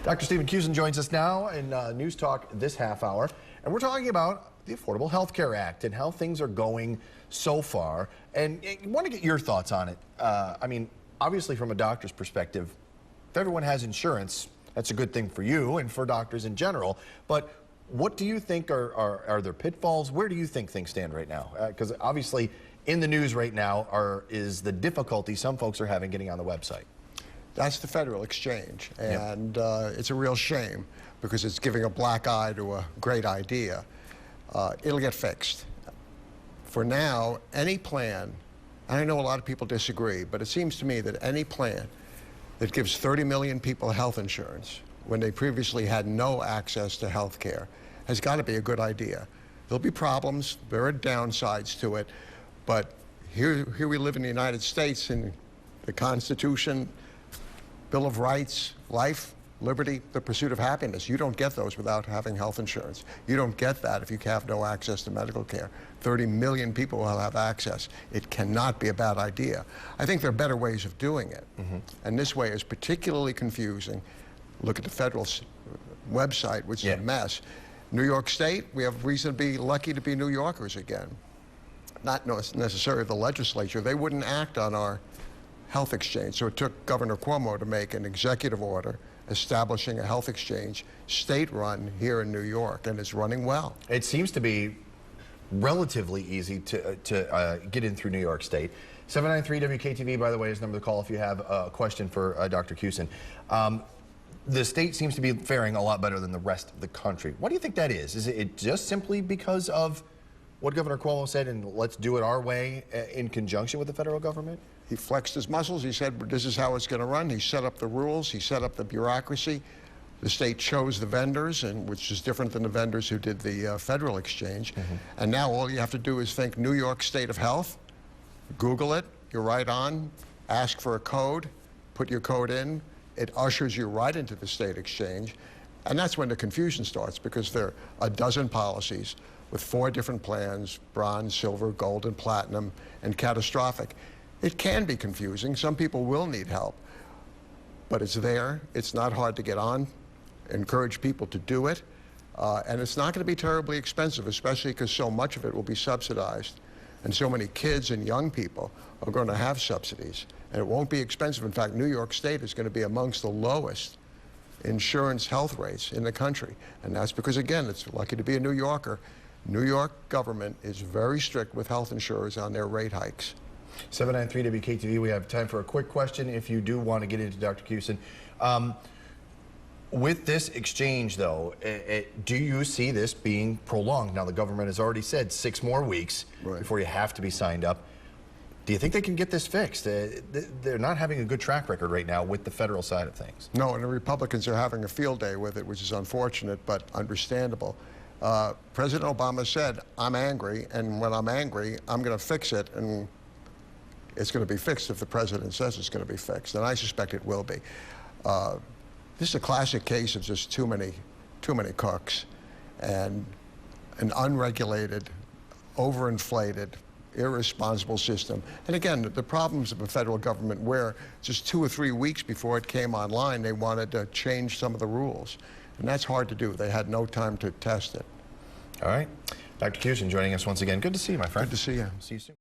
Dr. Stephen Accusin joins us now in News Talk this half hour, and we're talking about the Affordable Health Care Act and how things are going so far. And I want to get your thoughts on it. I mean, obviously from a doctor's perspective, if everyone has insurance, that's a good thing for you and for doctors in general. But what do you think are there pitfalls? Where do you think things stand right now? Because obviously in the news right now is the difficulty some folks are having getting on the website. That's the federal exchange, and it's a real shame because it's giving a black eye to a great idea. It'll get fixed. For now, any plan, and I know a lot of people disagree, but it seems to me that any plan that gives 30 million people health insurance when they previously had no access to health care has got to be a good idea. There'll be problems, there are downsides to it, but here we live in the United States, and the Constitution, Bill of Rights, life, liberty, the pursuit of happiness. You don't get those without having health insurance. You don't get that if you have no access to medical care. 30 million people will have access. It cannot be a bad idea. I think there are better ways of doing it. And this way is particularly confusing. Look at the federal website, which is a mess. New York State, we have reason to be lucky to be New Yorkers again. Not necessarily the legislature. They wouldn't act on our health exchange. So it took Governor Cuomo to make an executive order establishing a health exchange, state-run here in New York, and it's running well. It seems to be relatively easy to get in through New York State. 793 WKTV, by the way, is the number to call if you have a question for Dr. Accusin. The state seems to be faring a lot better than the rest of the country. What do you think that is? Is it just simply because of what Governor Cuomo said, and let's do it our way in conjunction with the federal government? He flexed his muscles. He said, this is how it's going to run. He set up the rules. He set up the bureaucracy. The state chose the vendors, which is different than the vendors who did the federal exchange. And now all you have to do is think New York State of Health, Google it, you're right on, ask for a code, put your code in. It ushers you right into the state exchange. And that's when the confusion starts, because there are a dozen policies with 4 different plans: bronze, silver, gold, and platinum, and catastrophic. It can be confusing. Some people will need help, but it's there. It's not hard to get on. Encourage people to do it. And it's not going to be terribly expensive, especially because so much of it will be subsidized. And so many kids and young people are going to have subsidies. And it won't be expensive. In fact, New York State is going to be amongst the lowest insurance health rates in the country. And that's because, again, it's lucky to be a New Yorker. New York government is very strict with health insurers on their rate hikes. 793 WKTV, we have time for a quick question if you do want to get into Dr. Accusin. With this exchange, though, do you see this being prolonged? Now, the government has already said 6 more weeks before you have to be signed up. Do you think they can get this fixed? They're not having a good track record right now with the federal side of things. No, and the Republicans are having a field day with it, which is unfortunate but understandable. President Obama said, I'm angry, and when I'm angry, I'm going to fix it, and it's going to be fixed if the president says it's going to be fixed, and I suspect it will be. This is a classic case of just too many cooks, and an unregulated, overinflated, irresponsible system. And again, the problems of the federal government, where just 2 or 3 weeks before it came online, they wanted to change some of the rules. And that's hard to do. They had no time to test it. All right. Dr. Accusin joining us once again. Good to see you, my friend. Good to see you. See you soon.